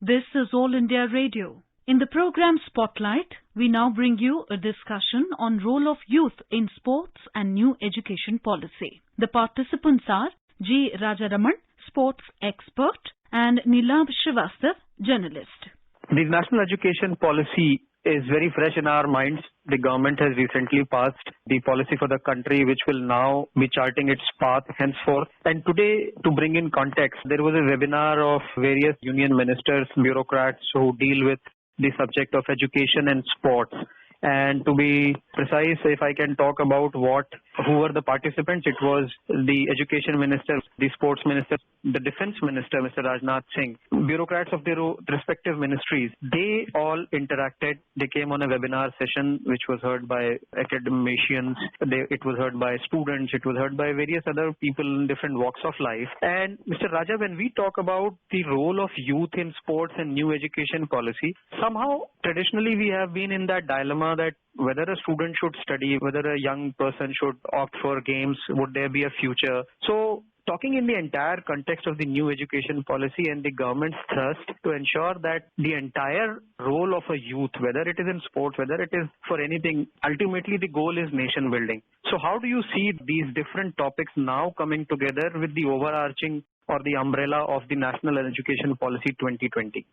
This is All India Radio. In the program Spotlight, we now bring you a discussion on role of youth in sports and new education policy. The participants are G. Rajaraman, sports expert, and Nilab Srivastava, journalist. The national education policy is very fresh in our minds. The government has recently passed the policy for the country, which will now be charting its path henceforth. And today, to bring in context, there was a webinar of various union ministers, bureaucrats who deal with the subject of education and sports. And to be precise, if I can talk about who were the participants, it was the education minister, the sports minister, the defense minister, Mr. Rajnath Singh, bureaucrats of their respective ministries. They all interacted. They came on a webinar session, which was heard by academicians. It was heard by students. It was heard by various other people in different walks of life. And Mr. Raja, when we talk about the role of youth in sports and new education policy, somehow traditionally we have been in that dilemma that whether a student should study, whether a young person should opt for games, would there be a future? So talking in the entire context of the new education policy and the government's thrust to ensure that the entire role of a youth, whether it is in sports, whether it is for anything, ultimately the goal is nation building. So how do you see these different topics now coming together with the overarching or the umbrella of the National Education Policy 2020?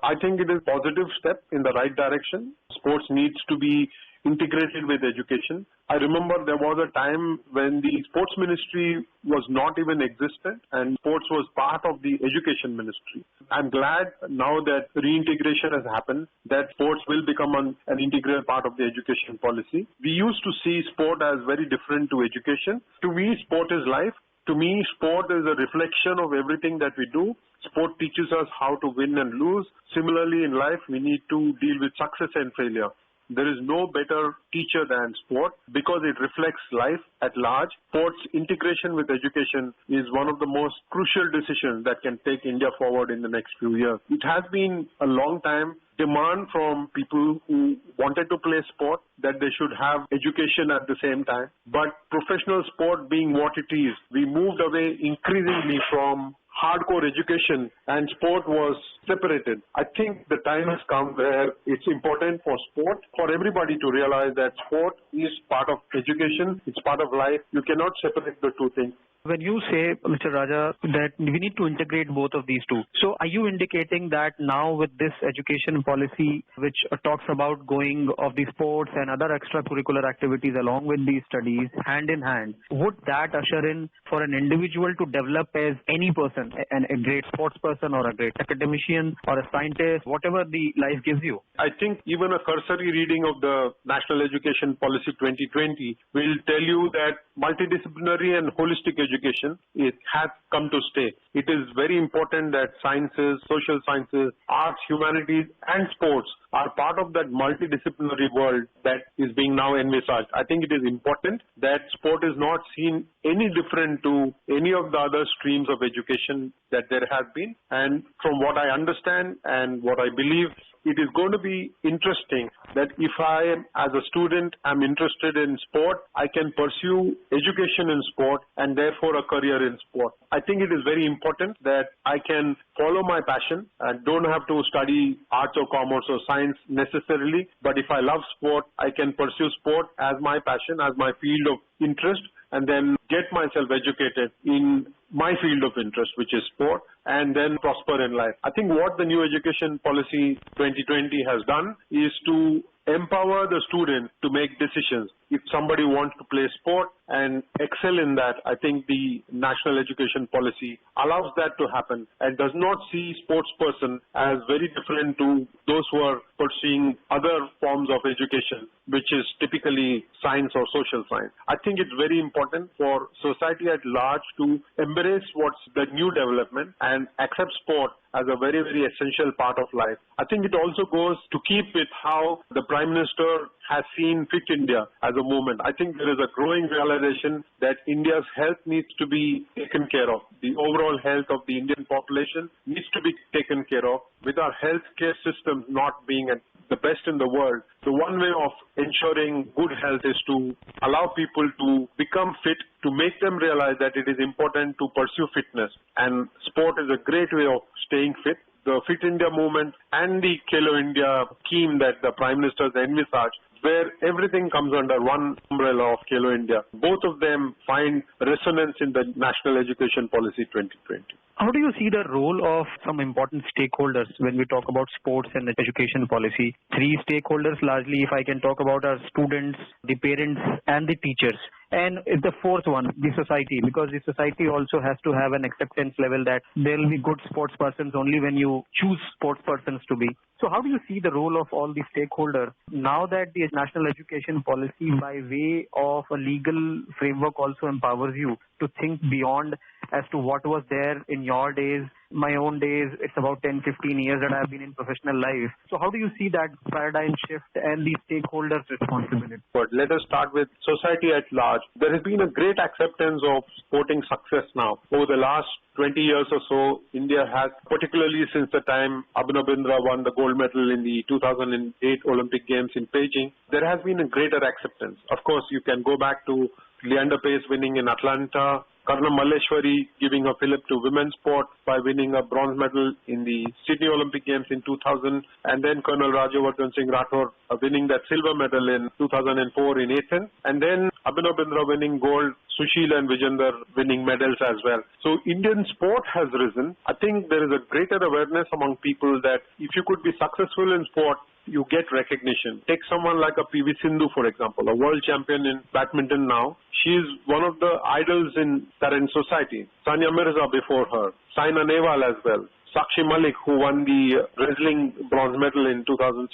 I think it is a positive step in the right direction. Sports needs to be integrated with education. I remember there was a time when the sports ministry was not even existent and sports was part of the education ministry. I'm glad now that reintegration has happened, that sports will become an integral part of the education policy. We used to see sport as very different to education. To me, sport is life. To me, sport is a reflection of everything that we do. Sport teaches us how to win and lose. Similarly, in life, we need to deal with success and failure. There is no better teacher than sport because it reflects life at large. Sports integration with education is one of the most crucial decisions that can take India forward in the next few years. It has been a long time demand from people who wanted to play sport that they should have education at the same time. But professional sport being what it is, we moved away increasingly from hardcore education and sport was separated. I think the time has come where it's important for sport, for everybody to realize that sport is part of education, it's part of life. You cannot separate the two things. When you say, Mr. Raja, that we need to integrate both of these two, so are you indicating that now with this education policy, which talks about going of the sports and other extracurricular activities along with these studies hand in hand, would that usher in for an individual to develop as any person, a great sports person or a great academician or a scientist, whatever the life gives you? I think even a cursory reading of the National Education Policy 2020 will tell you that multidisciplinary and holistic education, it has come to stay. It is very important that sciences, social sciences, arts, humanities and sports are part of that multidisciplinary world that is being now envisaged. I think it is important that sport is not seen any different to any of the other streams of education that there have been. And from what I understand and what I believe, it is going to be interesting that if I, as a student, am interested in sport, I can pursue education in sport and therefore a career in sport. I think it is very important that I can follow my passion and don't have to study arts or commerce or science necessarily. But if I love sport, I can pursue sport as my passion, as my field of interest, and then get myself educated in my field of interest, which is sport, and then prosper in life. I think what the new education policy 2020 has done is to empower the student to make decisions. If somebody wants to play sport and excel in that, I think the national education policy allows that to happen and does not see sports person as very different to those who are pursuing other forms of education, which is typically science or social science. I think it's very important for society at large to embrace what's the new development and accept sport as a very, very essential part of life. I think it also goes to keep with how the Prime Minister has seen Fit India as a movement. I think there is a growing realization that India's health needs to be taken care of. The overall health of the Indian population needs to be taken care of. With our healthcare system not being at the best in the world, the one way of ensuring good health is to allow people to become fit, to make them realize that it is important to pursue fitness. And sport is a great way of staying fit. the Fit India movement and the Khelo India scheme that the Prime Minister has envisaged, where everything comes under one umbrella of Khelo India. Both of them find resonance in the National Education Policy 2020. How do you see the role of some important stakeholders when we talk about sports and education policy? Three stakeholders largely, if I can talk about, are students, the parents and the teachers. And the fourth one, the society, because the society also has to have an acceptance level that there will be good sports persons only when you choose sports persons to be. So how do you see the role of all the stakeholders now that the national education policy by way of a legal framework also empowers you to think beyond as to what was there in your days, my own days? It's about 10, 15 years that I've been in professional life. So how do you see that paradigm shift and the stakeholders' responsibility? But let us start with society at large. There has been a great acceptance of sporting success now. Over the last 20 years or so, India has, particularly since the time Abhinav Bindra won the gold medal in the 2008 Olympic Games in Beijing, there has been a greater acceptance. Of course, you can go back to Leander Paes winning in Atlanta, Karnam Malleshwari giving a fillip to women's sport by winning a bronze medal in the Sydney Olympic Games in 2000, and then Colonel Rajyavardhan Singh Rathore winning that silver medal in 2004 in Athens, and then Abhinav Bindra winning gold, Sushil and Vijender winning medals as well. So Indian sport has risen. I think there is a greater awareness among people that if you could be successful in sport, you get recognition. Take someone like a PV Sindhu, for example, a world champion in badminton now. She is one of the idols in current society. Sania Mirza before her, Saina Nehwal as well, Sakshi Malik, who won the wrestling bronze medal in 2016,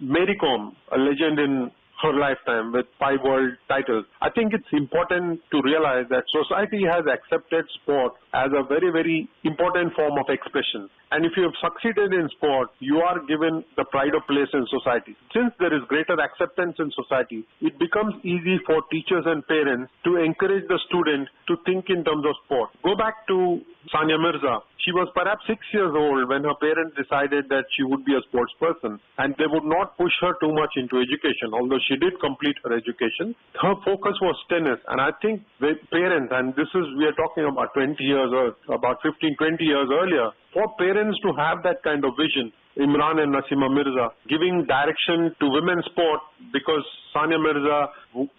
Mary Kom, a legend in her lifetime with 5 world titles. I think it's important to realize that society has accepted sport as a very, very important form of expression. And if you have succeeded in sport, you are given the pride of place in society. Since there is greater acceptance in society, it becomes easy for teachers and parents to encourage the student to think in terms of sport. Go back to Sania Mirza. She was perhaps 6 years old when her parents decided that she would be a sports person, and they would not push her too much into education, although she did complete her education. Her focus was tennis, and I think with parents, and this is, we are talking about 20 years or about 15, 20 years earlier, for parents to have that kind of vision, Imran and Nasima Mirza giving direction to women's sport, because Sania Mirza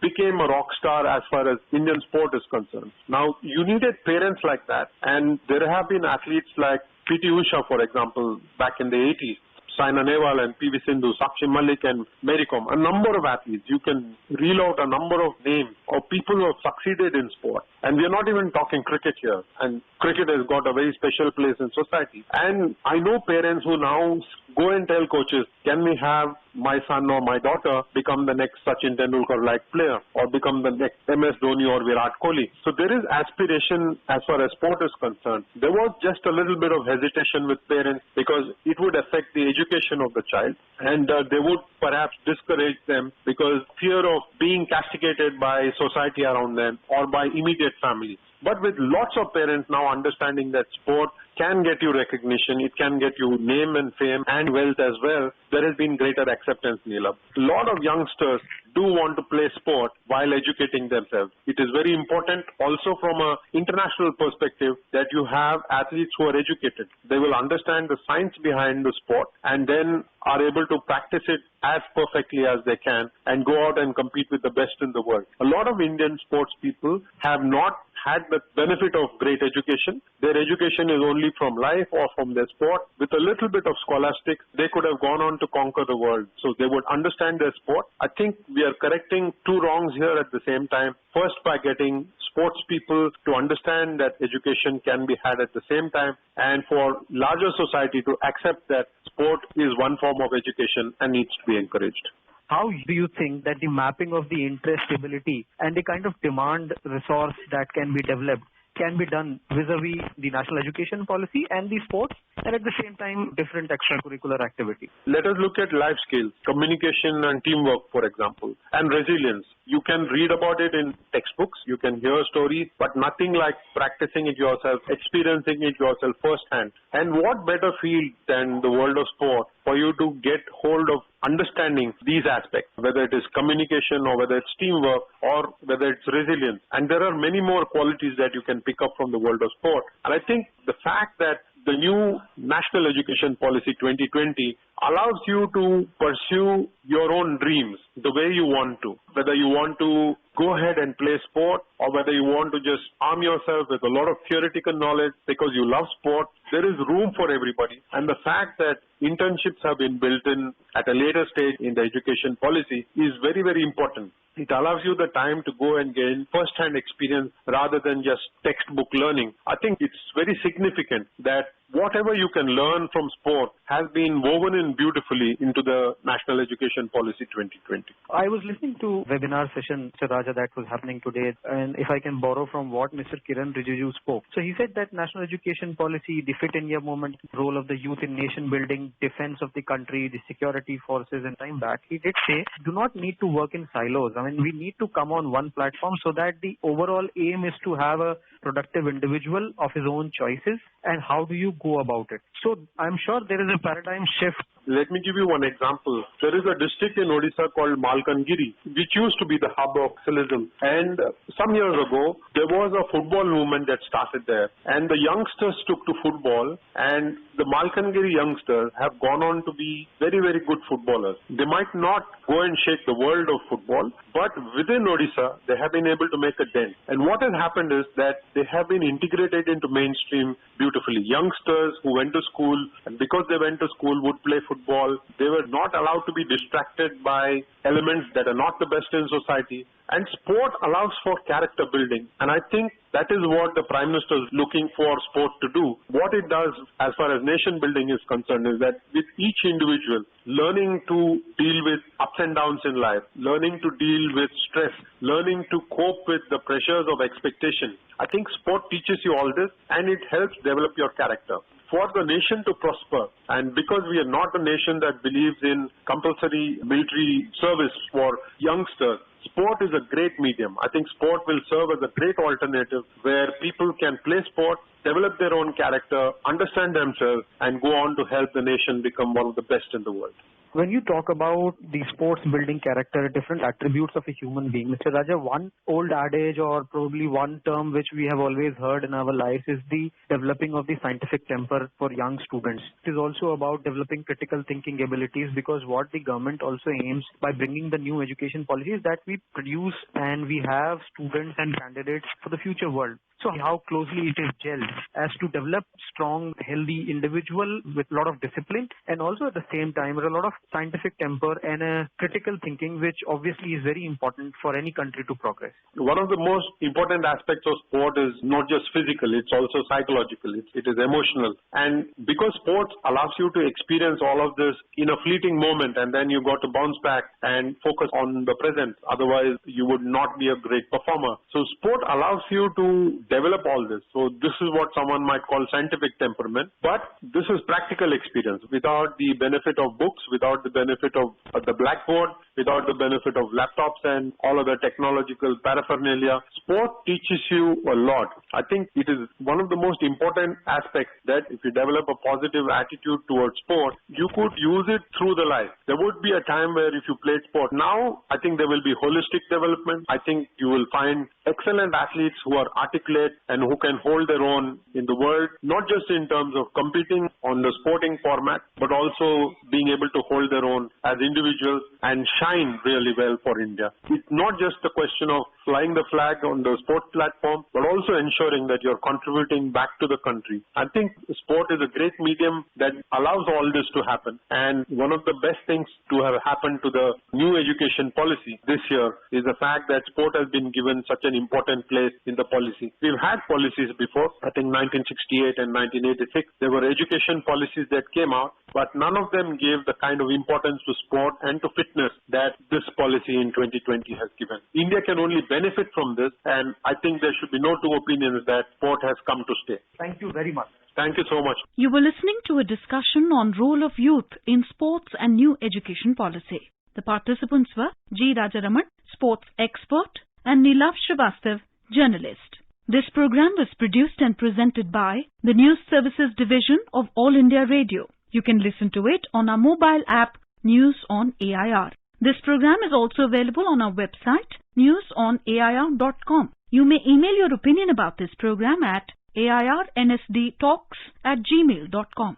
became a rock star as far as Indian sport is concerned. Now, you needed parents like that, and there have been athletes like P.T. Usha, for example, back in the 80s. Saina Nehwal and PV Sindhu, Sakshi Malik and Mary Kom, a number of athletes. You can reel out a number of names of people who have succeeded in sport. And we are not even talking cricket here. And cricket has got a very special place in society. And I know parents who now go and tell coaches, can we have my son or my daughter become the next Sachin Tendulkar-like player or become the next MS Dhoni or Virat Kohli? So there is aspiration as far as sport is concerned. There was just a little bit of hesitation with parents because it would affect the education of the child, and they would perhaps discourage them because fear of being castigated by society around them or by immediate family. But with lots of parents now understanding that sport can get you recognition, it can get you name and fame and wealth as well, there has been greater acceptance, Neelam. A lot of youngsters do want to play sport while educating themselves. It is very important also from an international perspective that you have athletes who are educated. They will understand the science behind the sport and then are able to practice it as perfectly as they can and go out and compete with the best in the world. A lot of Indian sports people have not had the benefit of great education. Their education is only from life or from their sport. With a little bit of scholastics, they could have gone on to conquer the world. So they would understand their sport. I think we are correcting two wrongs here at the same time. First, by getting sports people to understand that education can be had at the same time, and for larger society to accept that sport is one form of education and needs to be encouraged. How do you think that the mapping of the interest ability and the kind of demand resource that can be developed can be done vis-a-vis the national education policy and the sports, and at the same time different extracurricular activities? Let us look at life skills, communication and teamwork, for example, and resilience. You can read about it in textbooks, you can hear stories, but nothing like practicing it yourself, experiencing it yourself firsthand. And what better field than the world of sport for you to get hold of understanding these aspects, whether it is communication or whether it's teamwork or whether it's resilience. And there are many more qualities that you can pick up from the world of sport. And I think the fact that the new National Education Policy 2020 allows you to pursue your own dreams the way you want to. Whether you want to go ahead and play sport or whether you want to just arm yourself with a lot of theoretical knowledge because you love sport, there is room for everybody. And the fact that internships have been built in at a later stage in the education policy is very, very important. It allows you the time to go and gain first-hand experience rather than just textbook learning. I think it's very significant that whatever you can learn from sport has been woven in beautifully into the National Education Policy 2020. I was listening to a webinar session, Mr. Raja, that was happening today, and if I can borrow from what Mr. Kiran Rijiju spoke. So he said that National Education Policy, the Fit India movement, role of the youth in nation building, defense of the country, the security forces, and time back, he did say, do not need to work in silos. I mean, we need to come on one platform so that the overall aim is to have a productive individual of his own choices, and how do you go about it? So I'm sure there is a paradigm shift. Let me give you one example. There is a district in Odisha called Malkangiri, which used to be the hub of Silism. And some years ago, there was a football movement that started there. And the youngsters took to football, and the Malkangiri youngsters have gone on to be very, very good footballers. They might not go and shake the world of football, but within Odisha, they have been able to make a dent. And what has happened is that they have been integrated into mainstream beautifully. Youngsters who went to school, and because they went to school, would play football. They were not allowed to be distracted by elements that are not the best in society. And sport allows for character building. And I think that is what the Prime Minister is looking for sport to do. What it does as far as nation building is concerned is that with each individual learning to deal with ups and downs in life, learning to deal with stress, learning to cope with the pressures of expectation, I think sport teaches you all this and it helps develop your character. For the nation to prosper, and because we are not a nation that believes in compulsory military service for youngsters, sport is a great medium. I think sport will serve as a great alternative where people can play sport, develop their own character, understand themselves, and go on to help the nation become one of the best in the world. When you talk about the sports building character, different attributes of a human being, Mr. Raja, one old adage or probably one term which we have always heard in our lives is the developing of the scientific temper for young students. It is also about developing critical thinking abilities, because what the government also aims by bringing the new education policy is that we produce and we have students and candidates for the future world. So how closely it is gelled as to develop strong, healthy individual with a lot of discipline, and also at the same time with a lot of scientific temper and a critical thinking, which obviously is very important for any country to progress. One of the most important aspects of sport is not just physical, it's also psychological, it is emotional. And because sports allows you to experience all of this in a fleeting moment, and then you got to bounce back and focus on the present, otherwise you would not be a great performer. So sport allows you to develop all this. So this is what someone might call scientific temperament, but this is practical experience. Without the benefit of books, without the benefit of the blackboard, without the benefit of laptops and all other technological paraphernalia, sport teaches you a lot. I think it is one of the most important aspects that if you develop a positive attitude towards sport, you could use it through the life. There would be a time where if you played sport, now I think there will be holistic development. I think you will find excellent athletes who are articulate and who can hold their own in the world, not just in terms of competing on the sporting format, but also being able to hold their own as individuals and shine really well for India. It's not just the question of flying the flag on the sport platform, but also ensuring that you're contributing back to the country. I think sport is a great medium that allows all this to happen. And one of the best things to have happened to the new education policy this year is the fact that sport has been given such an important place in the policy. We've had policies before, I think 1968 and 1986. There were education policies that came out, but none of them gave the kind of importance to sport and to fitness that this policy in 2020 has given. India can only benefit from this, and I think there should be no two opinions that sport has come to stay. Thank you very much. Thank you so much. You were listening to a discussion on role of youth in sports and new education policy. The participants were G. Rajaraman, sports expert, and Nilav Srivastav, journalist. This program was produced and presented by the News Services Division of All India Radio. You can listen to it on our mobile app, News on AIR. This program is also available on our website, newsonair.com. You may email your opinion about this program at airnsdtalks@gmail.com.